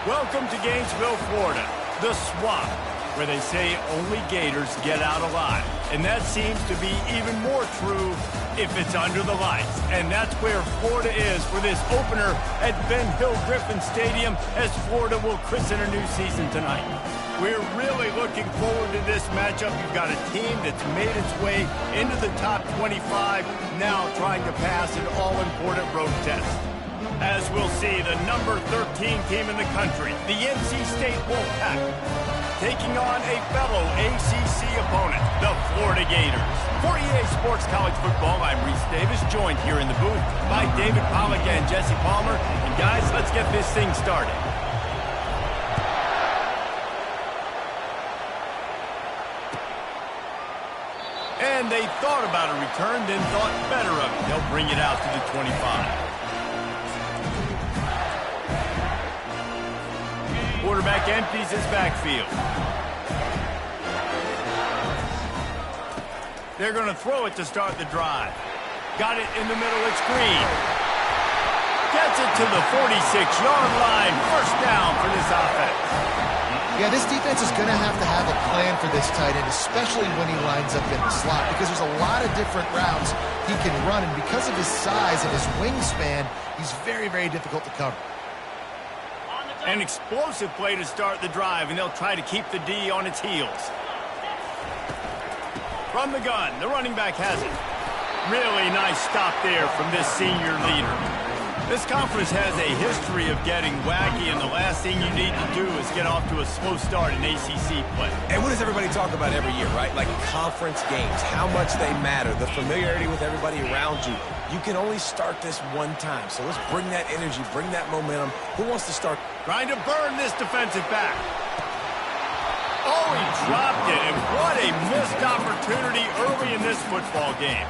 Welcome to Gainesville, Florida, the swamp, where they say only Gators get out alive. And that seems to be even more true if it's under the lights. And that's where Florida is for this opener at Ben Hill Griffin Stadium as Florida will christen a new season tonight. We're really looking forward to this matchup. You've got a team that's made its way into the top 25, now trying to pass an all-important road test. As we'll see, the number 13 team in the country, the NC State Wolfpack, taking on a fellow ACC opponent, the Florida Gators. For EA Sports College Football, I'm Reese Davis, joined here in the booth by David Pollack and Jesse Palmer. And guys, let's get this thing started. And they thought about a return, then thought better of it. They'll bring it out to the 25. Quarterback empties his backfield. They're going to throw it to start the drive. Got it in the middle. It's Green. Gets it to the 46-yard line. First down for this offense. Yeah, this defense is going to have a plan for this tight end, especially when he lines up in the slot, because there's a lot of different routes he can run, and because of his size and his wingspan, he's very, very difficult to cover. An explosive play to start the drive, and they'll try to keep the D on its heels. From the gun, the running back has it. Really nice stop there from this senior leader. This conference has a history of getting wacky, and the last thing you need to do is get off to a slow start in ACC play. And what does everybody talk about every year, right? Like conference games, how much they matter, the familiarity with everybody around you. You can only start this one time, so let's bring that energy, bring that momentum. Who wants to start? Trying to burn this defensive back. Oh, he dropped it, and what a missed opportunity early in this football game.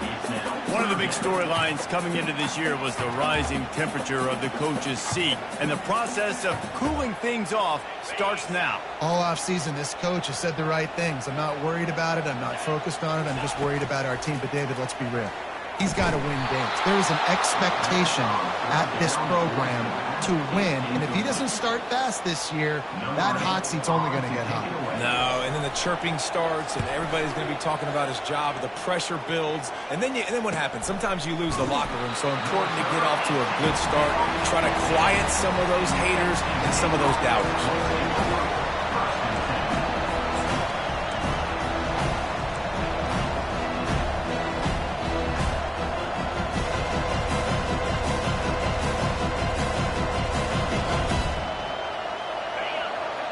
One of the big storylines coming into this year was the rising temperature of the coach's seat, and the process of cooling things off starts now. All offseason, this coach has said the right things. I'm not worried about it. I'm not focused on it. I'm just worried about our team. But, David, let's be real. He's got to win games. There is an expectation at this program to win, and if he doesn't start fast this year, that hot seat's only going to get hot. No, and then the chirping starts, and everybody's going to be talking about his job. The pressure builds, and then what happens? Sometimes you lose the locker room, so important to get off to a good start, try to quiet some of those haters and some of those doubters.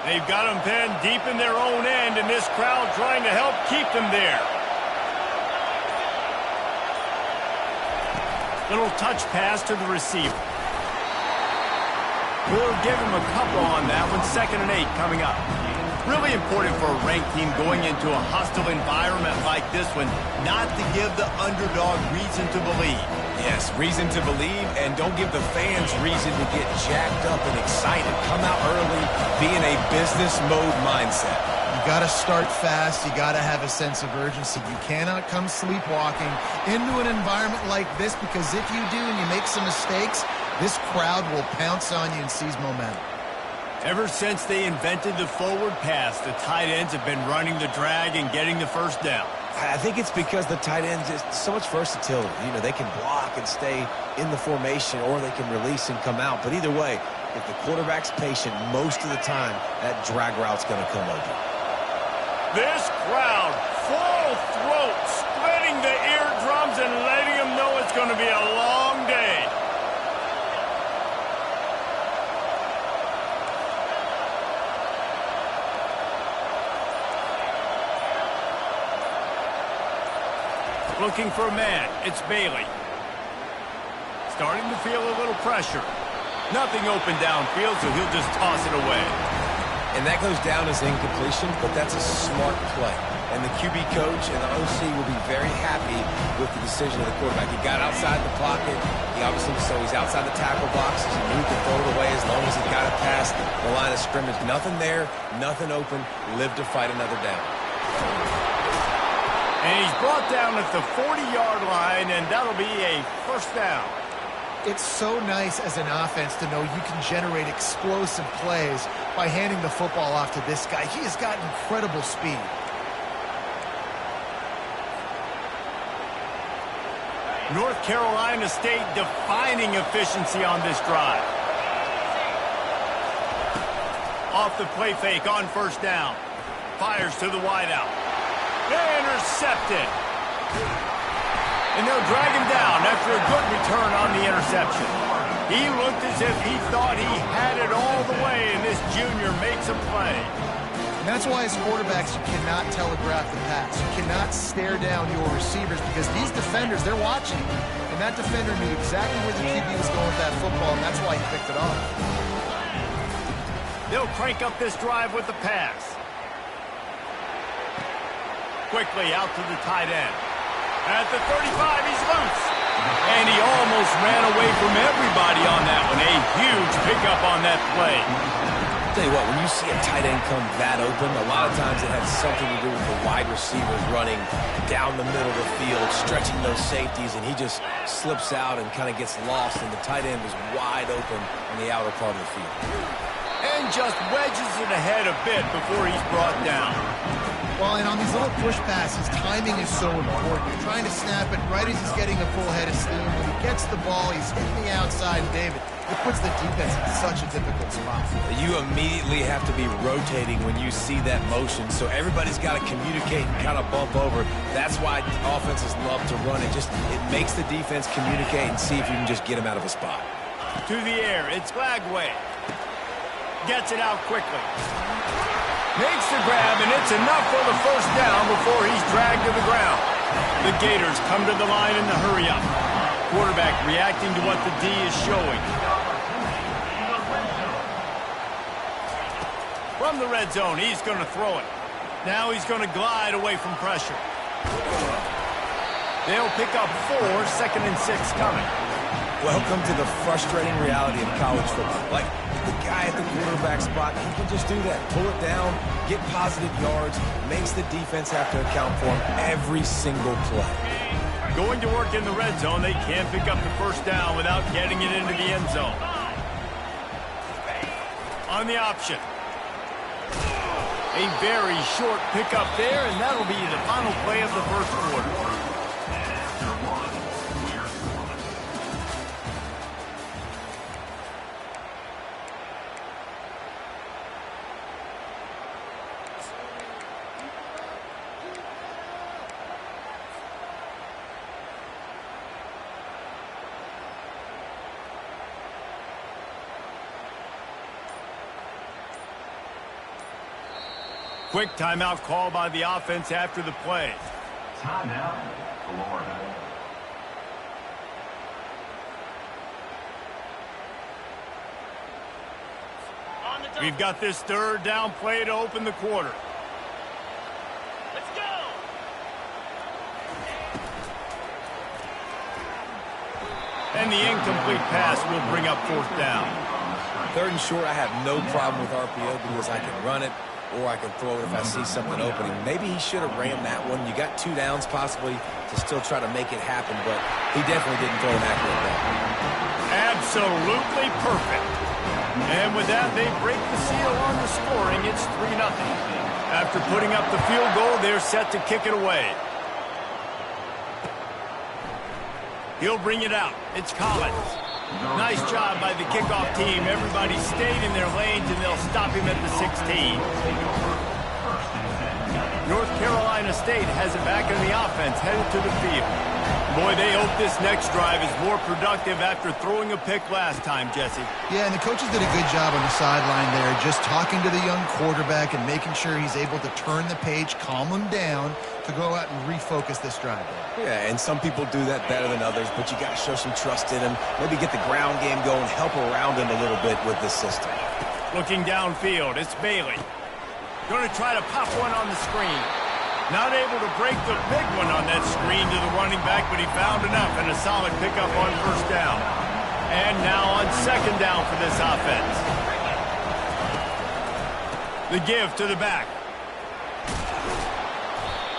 They've got them pinned deep in their own end, and this crowd trying to help keep them there. Little touch pass to the receiver. We'll give him a couple on that one. 2nd and 8 coming up. Really important for a ranked team going into a hostile environment like this one, not to give the underdog reason to believe. Yes, reason to believe, and don't give the fans reason to get jacked up and excited. Come out early, be in a business mode mindset. You got to start fast. You got to have a sense of urgency. You cannot come sleepwalking into an environment like this, because if you do and you make some mistakes, this crowd will pounce on you and seize momentum. Ever since they invented the forward pass, the tight ends have been running the drag and getting the first down. I think it's because the tight ends is so much versatility. You know, they can block and stay in the formation, or they can release and come out. But either way, if the quarterback's patient, most of the time, that drag route's going to come open. This crowd, full throat, splitting the eardrums and letting them know it's going to be a long day. Looking for a man. It's Bailey. Starting to feel a little pressure. Nothing open downfield, so he'll just toss it away. And that goes down as incompletion, but that's a smart play. And the QB coach and the OC will be very happy with the decision of the quarterback. He got outside the pocket. He obviously, so he's outside the tackle box. He moved to throw it away as long as he got it past the line of scrimmage. Nothing there, nothing open. Live to fight another down. And he's brought down at the 40-yard line, and that'll be a first down. It's so nice as an offense to know you can generate explosive plays by handing the football off to this guy. He has got incredible speed. North Carolina State defining efficiency on this drive. Off the play fake on first down. Fires to the wideout. Intercepted. And they'll drag him down after a good return on the interception. He looked as if he thought he had it all the way, and this junior makes a play. And that's why as quarterbacks, you cannot telegraph the pass. You cannot stare down your receivers because these defenders, they're watching. And that defender knew exactly where the QB was going with that football, and that's why he picked it off. They'll crank up this drive with the pass. Quickly out to the tight end. At the 35, he's loose. And he almost ran away from everybody on that one. A huge pickup on that play. I'll tell you what, when you see a tight end come that open, a lot of times it has something to do with the wide receivers running down the middle of the field, stretching those safeties, and he just slips out and kind of gets lost, and the tight end was wide open in the outer part of the field. And just wedges it ahead a bit before he's brought down. Well, and on these little push passes, timing is so important. You're trying to snap it right as he's getting a full head of steam. When he gets the ball, he's hitting the outside, David. It puts the defense in such a difficult spot. You immediately have to be rotating when you see that motion, so everybody's got to communicate and kind of bump over. That's why offenses love to run it. It makes the defense communicate and see if you can just get him out of a spot. To the air, it's Glagway. Gets it out quickly. Makes the grab, and it's enough for the first down before he's dragged to the ground. The Gators come to the line in the hurry-up. Quarterback reacting to what the D is showing. From the red zone, he's going to throw it. Now he's going to glide away from pressure. They'll pick up 4, 2nd and 6 coming. Welcome to the frustrating reality of college football. Like, the guy at the quarterback spot, he can just do that. Pull it down, get positive yards, makes the defense have to account for him every single play. Going to work in the red zone, they can't pick up the first down without getting it into the end zone. On the option. A very short pickup there, and that'll be the final play of the first quarter. Quick timeout call by the offense after the play. Timeout, Florida. We've got this third down play to open the quarter. Let's go! And the incomplete pass will bring up 4th down. 3rd and short, I have no problem with RPO because I can run it or I can throw it if I see something opening. Maybe he should have ran that one. You got 2 downs possibly to still try to make it happen, but he definitely didn't throw an accurate ball. Absolutely perfect. And with that, they break the seal on the scoring. It's 3-0. After putting up the field goal, they're set to kick it away. He'll bring it out. It's Collins. Nice job by the kickoff team. Everybody stayed in their lanes, and they'll stop him at the 16. North Carolina State has it back in the offense, headed to the field. Boy, they hope this next drive is more productive after throwing a pick last time, Jesse. Yeah, and the coaches did a good job on the sideline there, just talking to the young quarterback and making sure he's able to turn the page, calm him down to go out and refocus this drive. Yeah, and some people do that better than others, but you got to show some trust in him. Maybe get the ground game going, help around him a little bit with this system. Looking downfield, it's Bailey. Going to try to pop one on the screen. Not able to break the big one on that screen to the running back, but he found enough and a solid pickup on first down. And now on 2nd down for this offense. The give to the back.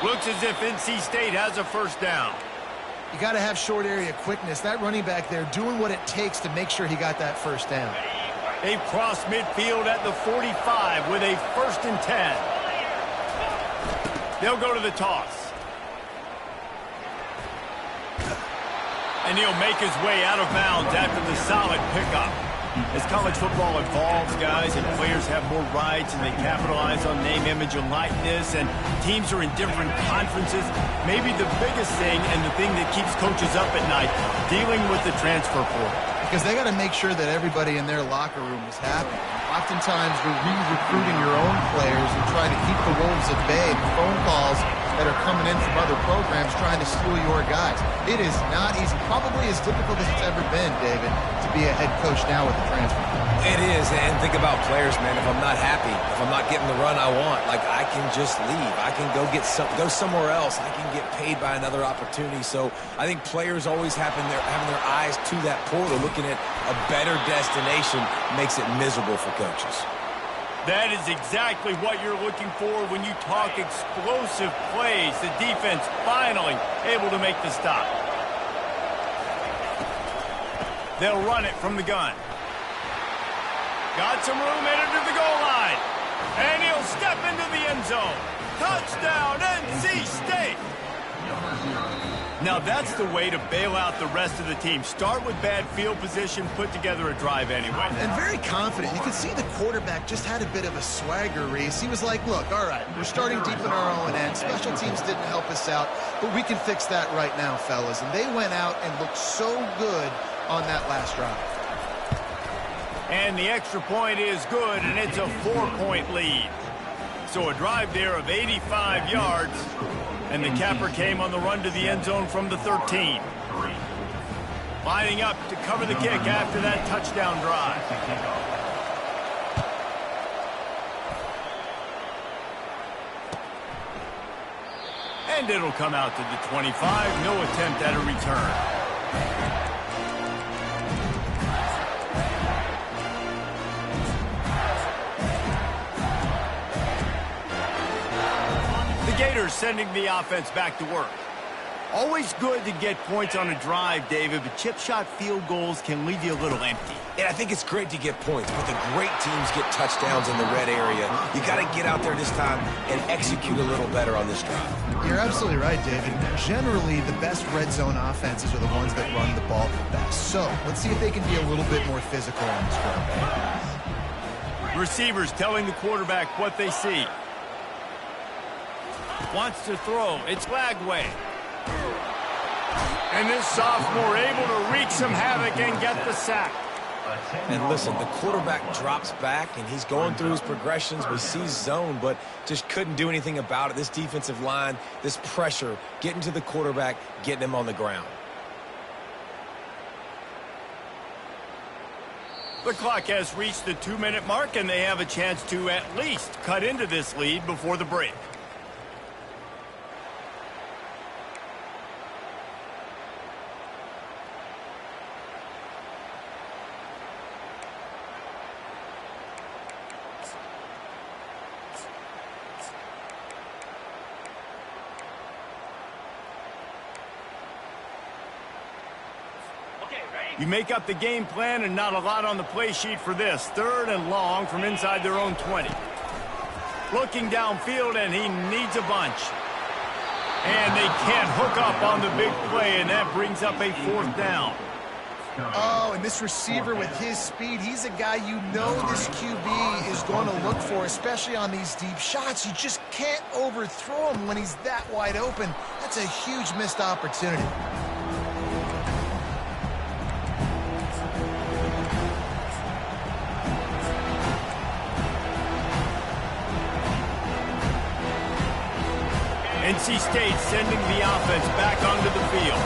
Looks as if NC State has a first down. You got to have short area quickness. That running back there doing what it takes to make sure he got that first down. They've crossed midfield at the 45 with a 1st and 10. They'll go to the toss. And he'll make his way out of bounds after the solid pickup. As college football evolves, guys, and players have more rights and they capitalize on name, image, and likeness, and teams are in different conferences, maybe the biggest thing and the thing that keeps coaches up at night, dealing with the transfer portal. Because they got to make sure that everybody in their locker room is happy. Oftentimes, we're re-recruiting your own players and trying to keep the wolves at bay. The phone calls that are coming in from other programs trying to steal your guys. It is not easy. Probably as difficult as it's ever been, David, to be a head coach now with the transfer. It is, and think about players, man. If I'm not happy, if I'm not getting the run I want, like, I can just leave. I can go somewhere else. I can get paid by another opportunity. So I think players always having their eyes to that portal, looking at a better destination, makes it miserable for coaches. That is exactly what you're looking for when you talk explosive plays. The defense finally able to make the stop. They'll run it from the gun. Got some room headed to the goal line. And he'll step into the end zone. Touchdown, NC State. Now that's the way to bail out the rest of the team. Start with bad field position, put together a drive anyway. And very confident. You can see the quarterback just had a bit of a swagger, Reese. He was like, look, all right, we're starting deep in our own end. Special teams didn't help us out, but we can fix that right now, fellas. And they went out and looked so good on that last drive. And the extra point is good, and it's a 4-point lead. So a drive there of 85 yards, and the capper came on the run to the end zone from the 13. Lining up to cover the kick after that touchdown drive. And it'll come out to the 25. No attempt at a return. Gators sending the offense back to work. Always good to get points on a drive, David, but chip shot field goals can leave you a little empty. And I think it's great to get points, but the great teams get touchdowns in the red area. You got to get out there this time and execute a little better on this drive. You're absolutely right, David. Generally, the best red zone offenses are the ones that run the ball the best. So let's see if they can be a little bit more physical on this drive. Receivers telling the quarterback what they see. Wants to throw. It's Lagway. And this sophomore able to wreak some havoc and get the sack. And listen, the quarterback drops back, and he's going through his progressions. We see zone, but just couldn't do anything about it. This defensive line, this pressure, getting to the quarterback, getting him on the ground. The clock has reached the 2-minute mark, and they have a chance to at least cut into this lead before the break. You make up the game plan and not a lot on the play sheet for this. 3rd and long from inside their own 20. Looking downfield, and he needs a bunch. And they can't hook up on the big play, and that brings up a 4th down. Oh, and this receiver with his speed, he's a guy you know this QB is going to look for, especially on these deep shots. You just can't overthrow him when he's that wide open. That's a huge missed opportunity. NC State sending the offense back onto the field.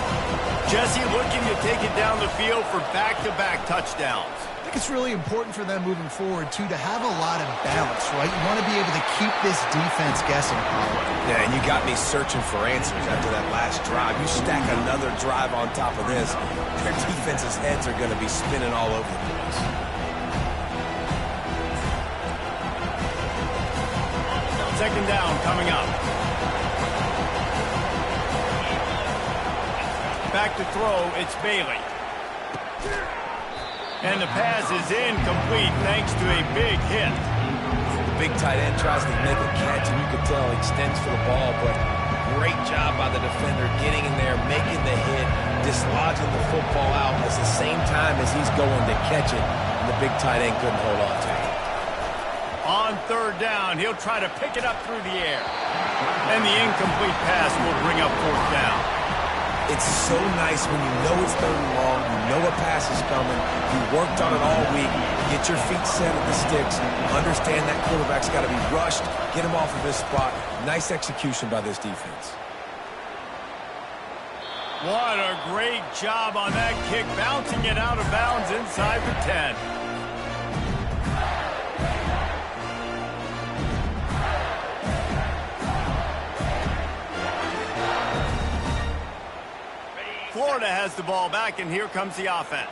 Jesse looking to take it down the field for back-to-back touchdowns. I think it's really important for them moving forward, too, to have a lot of balance, right? You want to be able to keep this defense guessing. Yeah, and you got me searching for answers after that last drive. You stack another drive on top of this, their defense's heads are going to be spinning all over the place. Second down coming up. Back to throw, it's Bailey. And the pass is incomplete thanks to a big hit. The big tight end tries to make a catch, and you can tell he extends for the ball, but great job by the defender getting in there, making the hit, dislodging the football out at the same time as he's going to catch it, and the big tight end couldn't hold on to it. On third down, he'll try to pick it up through the air. And the incomplete pass will bring up fourth down. It's so nice when you know it's third and long, you know a pass is coming, you worked on it all week, get your feet set at the sticks, understand that quarterback's got to be rushed, get him off of his spot. Nice execution by this defense. What a great job on that kick, bouncing it out of bounds inside the 10. Florida has the ball back, and here comes the offense.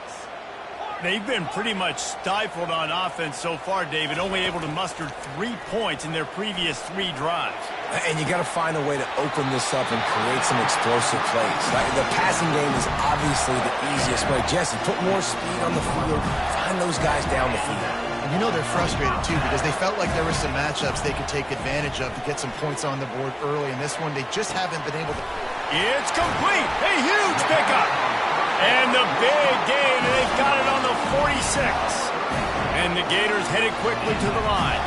They've been pretty much stifled on offense so far, David, only able to muster 3 points in their previous 3 drives. And you got to find a way to open this up and create some explosive plays. The passing game is obviously the easiest way. Jesse, put more speed on the field, find those guys down the field. And you know they're frustrated, too, because they felt like there were some matchups they could take advantage of to get some points on the board early. In this one, they just haven't been able to. It's complete. A huge pickup. And the big gain, and they've got it on the 46. And the Gators headed quickly to the line.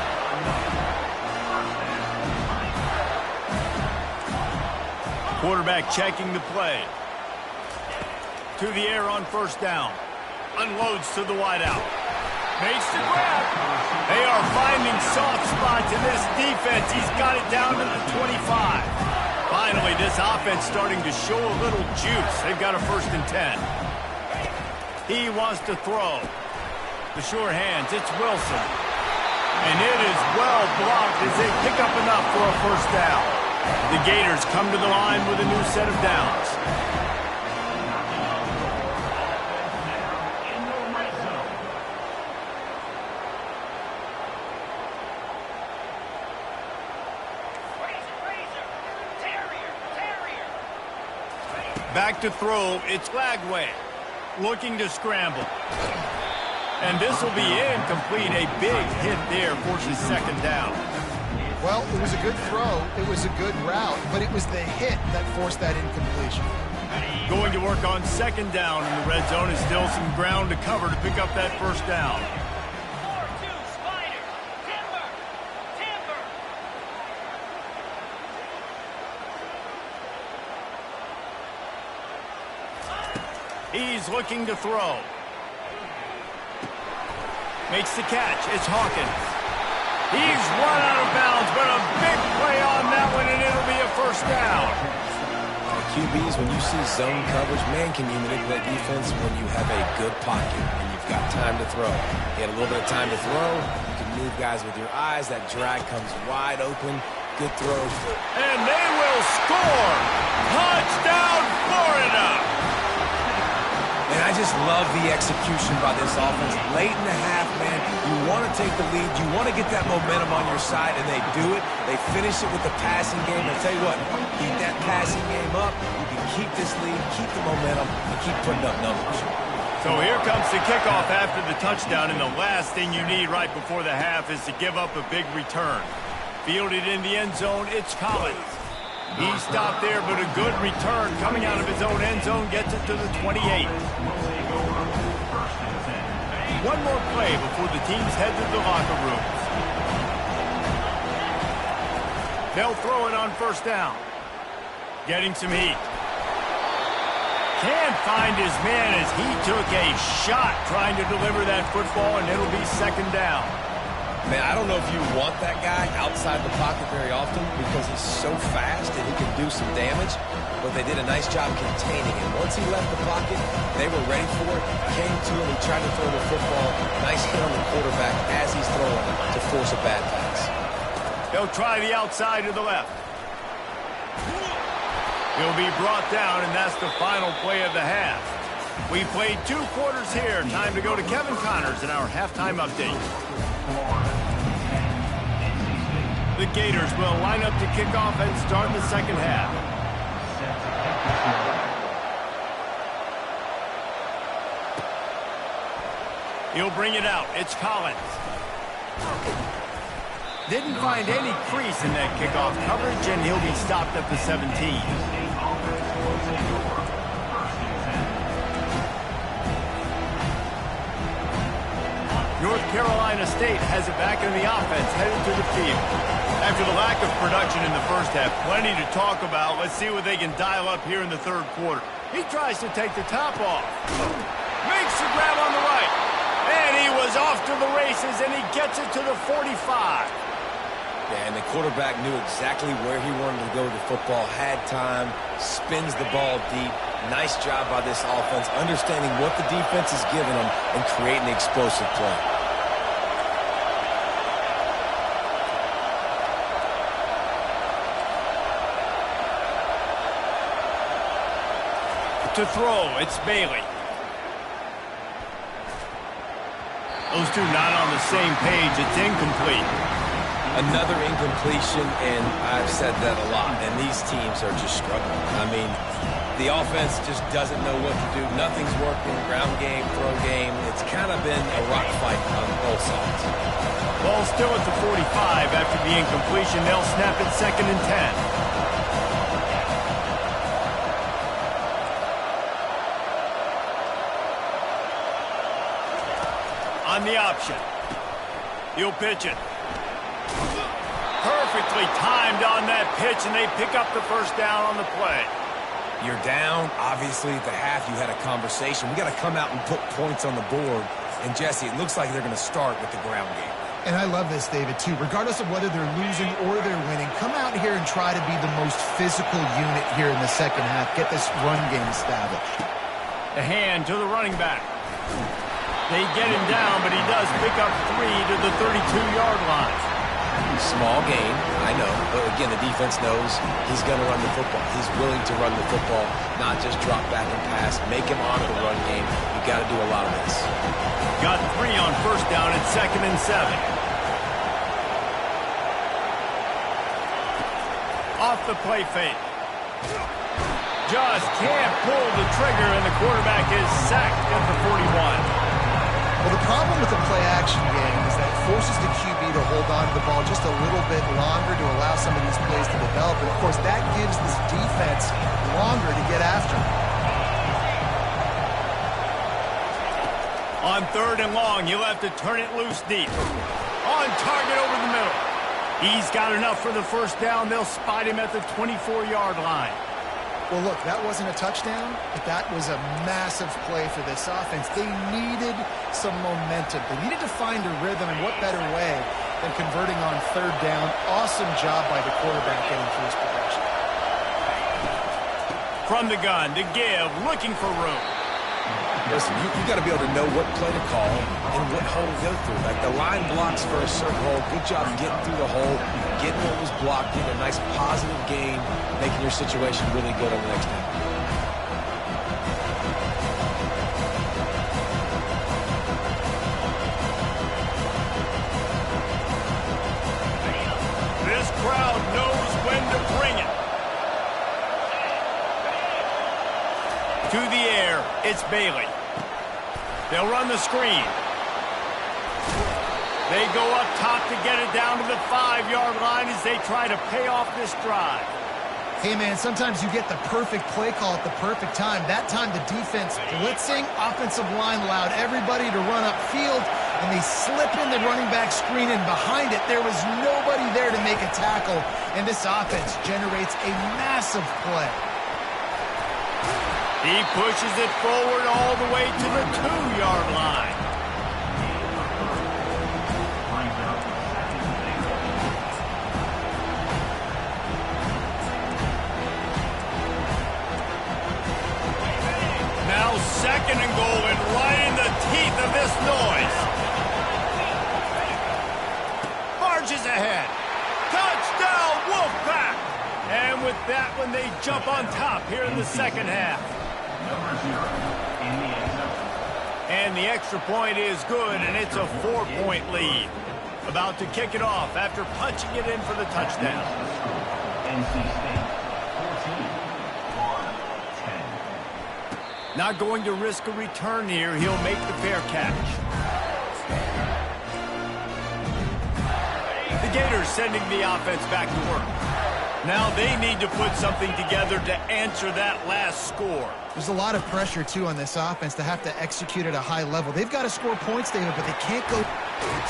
Quarterback checking the play. To the air on first down. Unloads to the wideout. Makes the grab. They are finding soft spots in this defense. He's got it down to the 25. Finally, this offense starting to show a little juice. They've got a 1st and 10. He wants to throw. The sure hands, it's Wilson. And it is well blocked as they pick up enough for a 1st down. The Gators come to the line with a new set of downs. Back to throw, it's Lagway. Looking to scramble. And this will be incomplete. A big hit there forces 2nd down. Well, it was a good throw. It was a good route, but it was the hit that forced that incompletion. Going to work on 2nd down in the red zone. Is still some ground to cover to pick up that 1st down. He's looking to throw. Makes the catch. It's Hawkins. He's run out of bounds, but a big play on that one, and it'll be a 1st down. QBs, when you see zone coverage, man, can you manipulate defense when you have a good pocket and you've got time to throw. You had a little bit of time to throw. You can move guys with your eyes. That drag comes wide open. Good throw. And they will score. Touchdown, Florida. And I just love the execution by this offense. Late in the half, man, you want to take the lead. You want to get that momentum on your side, and they do it. They finish it with the passing game. I tell you what, keep that passing game up. You can keep this lead, keep the momentum, and keep putting up numbers. So here comes the kickoff after the touchdown, and the last thing you need right before the half is to give up a big return. Fielded in the end zone, it's Collins. He stopped there, but a good return coming out of his own end zone gets it to the 28. One more play before the teams head to the locker rooms. They'll throw it on 1st down. Getting some heat. Can't find his man as he took a shot trying to deliver that football, and it'll be 2nd down. Man, I don't know if you want that guy outside the pocket very often because he's so fast and he can do some damage, but they did a nice job containing him. Once he left the pocket, they were ready for it, came to him, he tried to throw the football. Nice hit on the quarterback as he's throwing to force a bad pass. They'll try the outside to the left. He'll be brought down, and that's the final play of the half. We played 2 quarters here. Time to go to Kevin Connors in our halftime update. The Gators will line up to kick off and start the 2nd half. He'll bring it out. It's Collins. Didn't find any crease in that kickoff coverage, and he'll be stopped at the 17. North Carolina State has it back in the offense, headed to the field. After the lack of production in the first half, plenty to talk about. Let's see what they can dial up here in the third quarter. He tries to take the top off. Makes the grab on the right. And he was off to the races, and he gets it to the 45. Yeah, and the quarterback knew exactly where he wanted to go with the football, had time, spins the ball deep. Nice job by this offense, understanding what the defense is giving them and creating the explosive play. To throw, it's Bailey. Those two not on the same page. It's incomplete. Another incompletion, and I've said that a lot, and these teams are just struggling. I mean, the offense just doesn't know what to do. Nothing's working. Ground game, throw game. It's kind of been a rock fight on both sides. Ball still at the 45 after the incompletion. They'll snap it 2nd and 10. On the option. He'll pitch it. Perfectly timed on that pitch, and they pick up the first down on the play. You're down. Obviously, at the half, you had a conversation. We got to come out and put points on the board. And, Jesse, it looks like they're going to start with the ground game. And I love this, David, too. Regardless of whether they're losing or they're winning, come out here and try to be the most physical unit here in the second half. Get this run game established. The hand to the running back. They get him down, but he does pick up 3 to the 32-yard line. Small gain, I know. But, again, the defense knows he's going to run the football. He's willing to run the football, not just drop back and pass. Make him honor the run game. You got to do a lot of this. Got 3 on first down at 2nd and 7. Off the play fake. Just can't pull the trigger, and the quarterback is sacked at the 41. Well, the problem with the play-action game is that it forces the QB to hold on to the ball just a little bit longer to allow some of these plays to develop. And, of course, that gives this defense longer to get after him. On 3rd and long, he'll have to turn it loose deep. On target over the middle. He's got enough for the first down. They'll spot him at the 24-yard line. Well, look, that wasn't a touchdown, but that was a massive play for this offense. They needed some momentum. They needed to find a rhythm, and what better way than converting on 3rd down. Awesome job by the quarterback getting through his progression. From the gun to give, looking for room. Listen, you got to be able to know what play to call and what hole to go through. Like the line blocks for a certain hole. Good job getting through the hole, getting what was blocked, getting a nice positive gain, making your situation really good on the next down. This crowd knows when to bring it. To the air, it's Bailey. They'll run the screen. They go up top to get it down to the 5-yard line as they try to pay off this drive. Hey, man, sometimes you get the perfect play call at the perfect time. That time the defense blitzing, offensive line allowed everybody to run upfield, and they slip in the running back screen, and behind it there was nobody there to make a tackle, and this offense generates a massive play. He pushes it forward all the way to the 2-yard line. Now 2nd and goal, and right in the teeth of this noise. Marches ahead. Touchdown, Wolfpack! And with that one, they jump on top here in the second half. And the extra point is good, and it's a 4-point lead. About to kick it off after punching it in for the touchdown. Not going to risk a return here. He'll make the fair catch. Gators sending the offense back to work. Now they need to put something together to answer that last score. There's a lot of pressure, too, on this offense to have to execute at a high level. They've got to score points, David, but they can't go.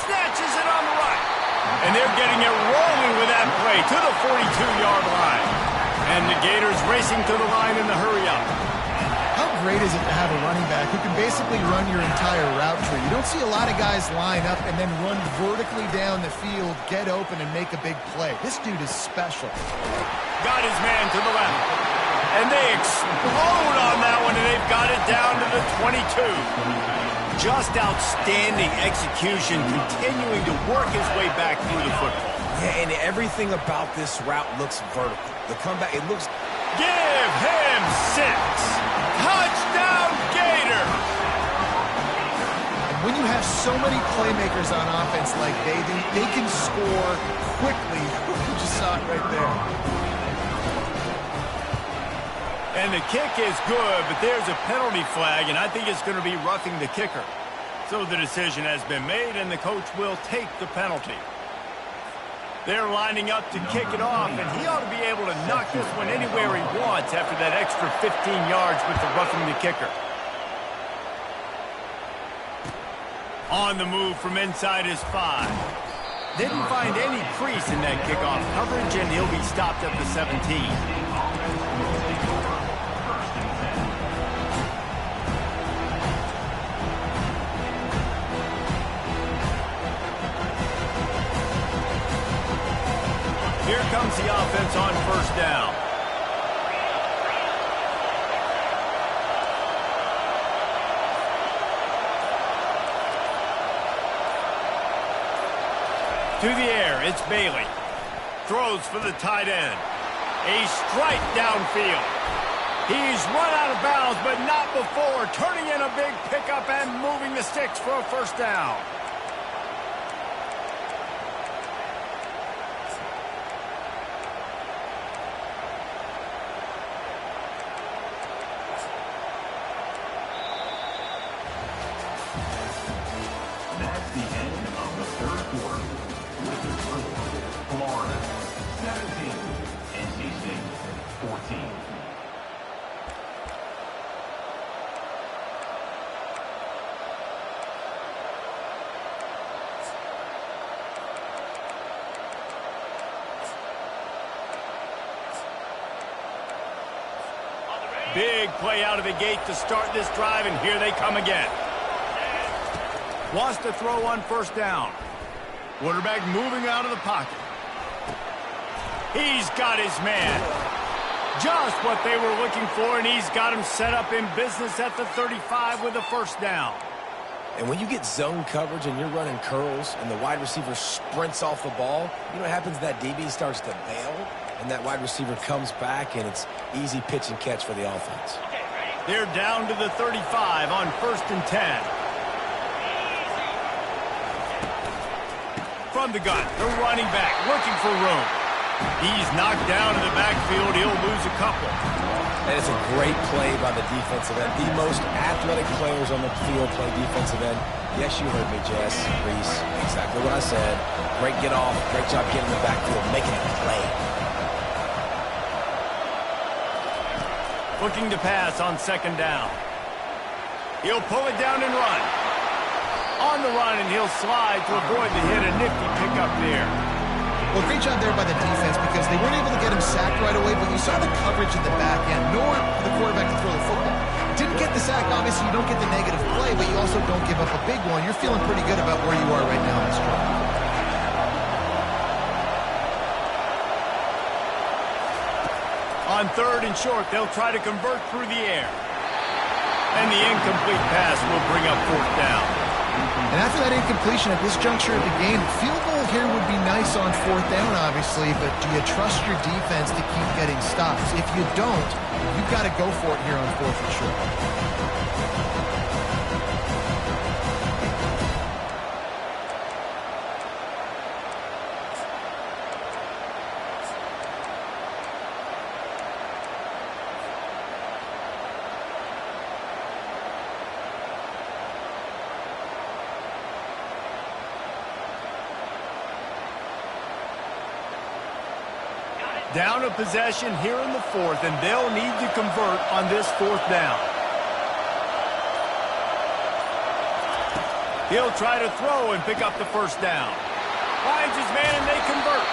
Snatches it on the right. And they're getting it rolling with that play to the 42-yard line. And the Gators racing to the line in the hurry-up. How great is it to have a running back who can basically run your entire route tree? You don't see a lot of guys line up and then run vertically down the field, get open, and make a big play. This dude is special. Got his man to the left. And they explode on that one, and they've got it down to the 22. Just outstanding execution, continuing to work his way back through the football. Yeah, and everything about this route looks vertical. The comeback, it looks... Give him 6. Touchdown, Gators! And when you have so many playmakers on offense like they do, they can score quickly. You just saw it right there. And the kick is good, but there's a penalty flag, and I think it's going to be roughing the kicker. So the decision has been made, and the coach will take the penalty. They're lining up to kick it off, and he ought to be able to knock this one anywhere he wants after that extra 15 yards with the roughing the kicker. On the move from inside his 5. Didn't find any crease in that kickoff coverage, and he'll be stopped at the 17. Here comes the offense on first down. To the air, it's Bailey. Throws for the tight end. A strike downfield. He's run out of bounds, but not before. Turning in a big pickup and moving the sticks for a first down. That's the end of the third quarter. With the score, Florida 17, NC State 14. Big play out of the gate to start this drive, and here they come again. Wants to throw on first down. Quarterback moving out of the pocket. He's got his man. Just what they were looking for, and he's got him set up in business at the 35 with a first down. And when you get zone coverage and you're running curls and the wide receiver sprints off the ball, you know what happens? That DB starts to bail, and that wide receiver comes back, and it's easy pitch and catch for the offense. They're down to the 35 on 1st and 10. From the gun, the running back looking for room. He's knocked down in the backfield. He'll lose a couple. And it's a great play by the defensive end. The most athletic players on the field play defensive end. Yes, you heard me, Jess, Reese. Exactly what I said. Great get off. Great job getting in the backfield, making a play. Looking to pass on 2nd down. He'll pull it down and run. On the run, and he'll slide to avoid the hit. A nifty pickup there. Well, great job there by the defense because they weren't able to get him sacked right away, but you saw the coverage in the back end, nor for the quarterback to throw the football. Didn't get the sack. Obviously, you don't get the negative play, but you also don't give up a big one. You're feeling pretty good about where you are right now in this drive. On 3rd and short, they'll try to convert through the air. And the incomplete pass will bring up 4th down. And after that incompletion at this juncture of the game, field goal here would be nice on 4th down, obviously, but do you trust your defense to keep getting stops? If you don't, you've got to go for it here on 4th and short. Down a possession here in the fourth, and they'll need to convert on this fourth down. He'll try to throw and pick up the first down. Finds his man, and they convert.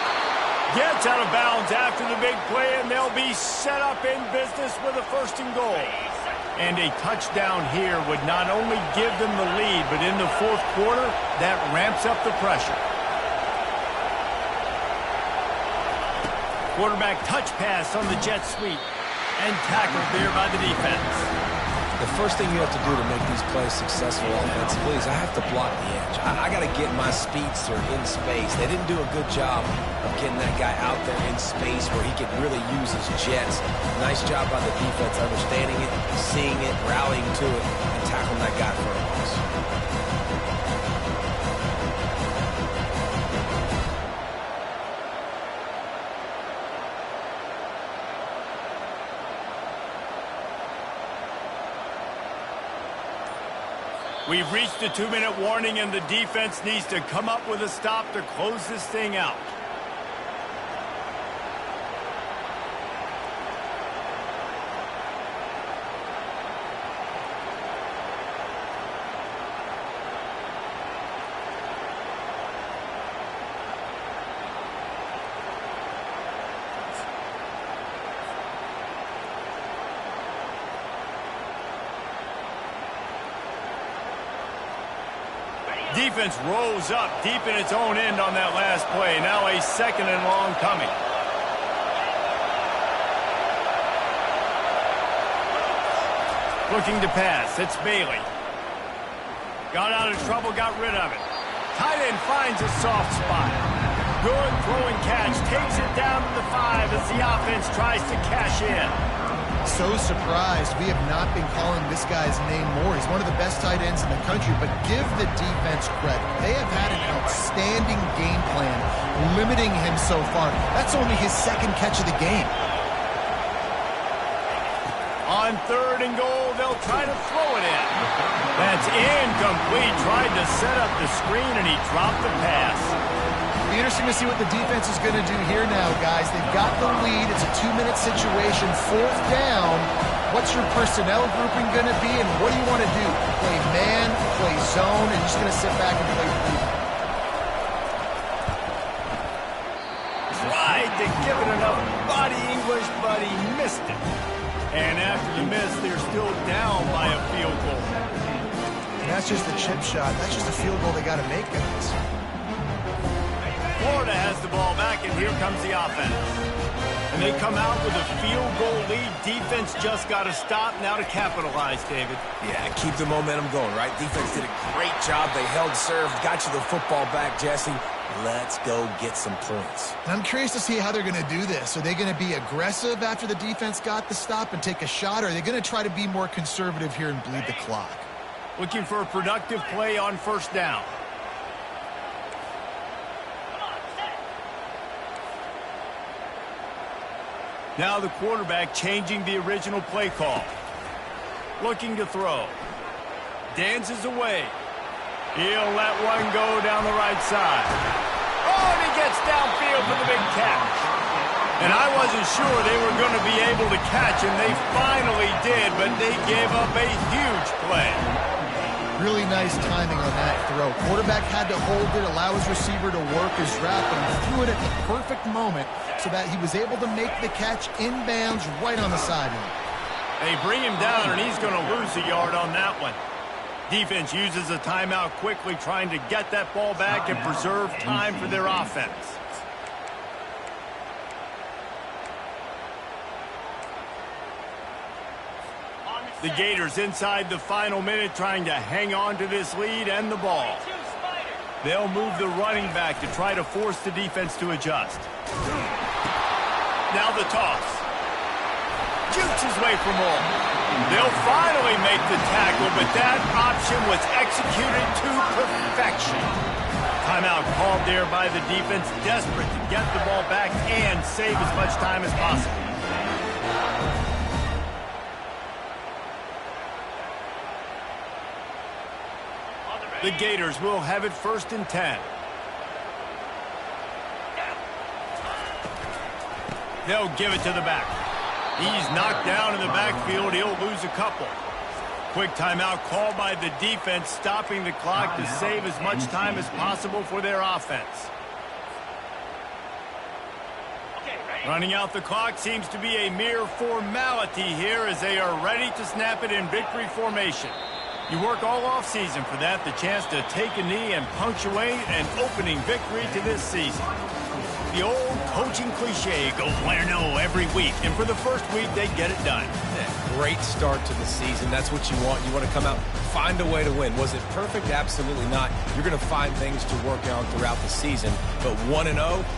Gets out of bounds after the big play, and they'll be set up in business with a first and goal. And a touchdown here would not only give them the lead, but in the fourth quarter, that ramps up the pressure. Quarterback touch pass on the jet sweep, and tackled there by the defense. The first thing you have to do to make these plays successful offensively is I have to block the edge. I got to get my speedster in space. They didn't do a good job of getting that guy out there in space where he could really use his jets. Nice job by the defense understanding it, seeing it, rallying to it, and tackling that guy for a loss. We've reached the 2-minute warning, and the defense needs to come up with a stop to close this thing out. Defense rolls up deep in its own end on that last play. Now a second and long coming. Looking to pass. It's Bailey. Got out of trouble, got rid of it. Tight end finds a soft spot. Good throwing catch. Takes it down to the 5 as the offense tries to cash in. So surprised we have not been calling this guy's name more. He's one of the best tight ends in the country, but give the defense credit. They have had an outstanding game plan limiting him so far. That's only his second catch of the game. On 3rd and goal, they'll try to throw it in. That's incomplete. Tried to set up the screen, and he dropped the pass. Be interesting to see what the defense is going to do here now, guys. They've got the lead. It's a 2-minute situation. 4th down. What's your personnel grouping going to be, and what do you want to do? Play man, play zone, and you're just going to sit back and play blue? Tried to give it enough body English, but he missed it. And after the miss, they're still down by a field goal. And that's just a chip shot. That's just a field goal they got to make, guys. Florida has the ball back, and here comes the offense. And they come out with a field goal lead. Defense just got to stop now to capitalize, David. Yeah, keep the momentum going, right? Defense did a great job. They held serve, got you the football back, Jesse. Let's go get some points. And I'm curious to see how they're going to do this. Are they going to be aggressive after the defense got the stop and take a shot, or are they going to try to be more conservative here and bleed the clock? Looking for a productive play on 1st down. Now the quarterback changing the original play call. Looking to throw. Dances away. He'll let one go down the right side. Oh, and he gets downfield for the big catch. And I wasn't sure they were going to be able to catch, and they finally did, but they gave up a huge play. Really nice timing on that throw. Quarterback had to hold it, allow his receiver to work his route, but he threw it at the perfect moment so that he was able to make the catch inbounds right on the sideline. They bring him down, and he's going to lose a yard on that one. Defense uses a timeout quickly, trying to get that ball back and preserve time for their offense. The Gators inside the final minute, trying to hang on to this lead and the ball. They'll move the running back to try to force the defense to adjust. Now the toss. Jukes his way for more. They'll finally make the tackle, but that option was executed to perfection. Timeout called there by the defense, desperate to get the ball back and save as much time as possible. The Gators will have it 1st and 10. They'll give it to the back. He's knocked down in the backfield. He'll lose a couple. Quick timeout called by the defense, stopping the clock to save as much time as possible for their offense. Running out the clock seems to be a mere formality here as they are ready to snap it in victory formation. You work all offseason for that, the chance to take a knee and punctuate an opening victory to this season. The old coaching cliche, go 1-0 every week, and for the first week, they get it done. Yeah, great start to the season. That's what you want. You want to come out, find a way to win. Was it perfect? Absolutely not. You're going to find things to work on throughout the season, but 1-0,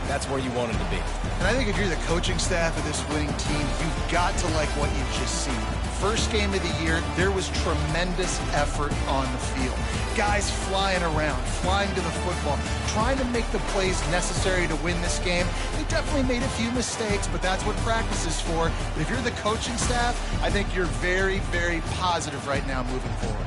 that's where you want it to be. And I think if you're the coaching staff of this winning team, you've got to like what you've just seen. First game of the year, there was tremendous effort on the field. Guys flying around, flying to the football, trying to make the plays necessary to win this game. They definitely made a few mistakes, but that's what practice is for. But if you're the coaching staff, I think you're very, very positive right now moving forward.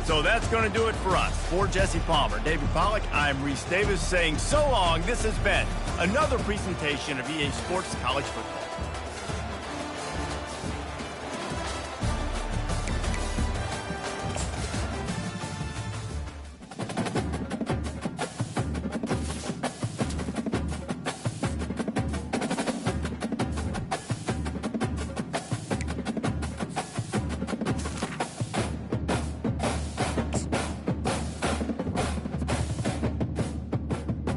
So that's going to do it for us. For Jesse Palmer, David Pollack, I'm Reese Davis saying so long. This has been another presentation of EA Sports College Football.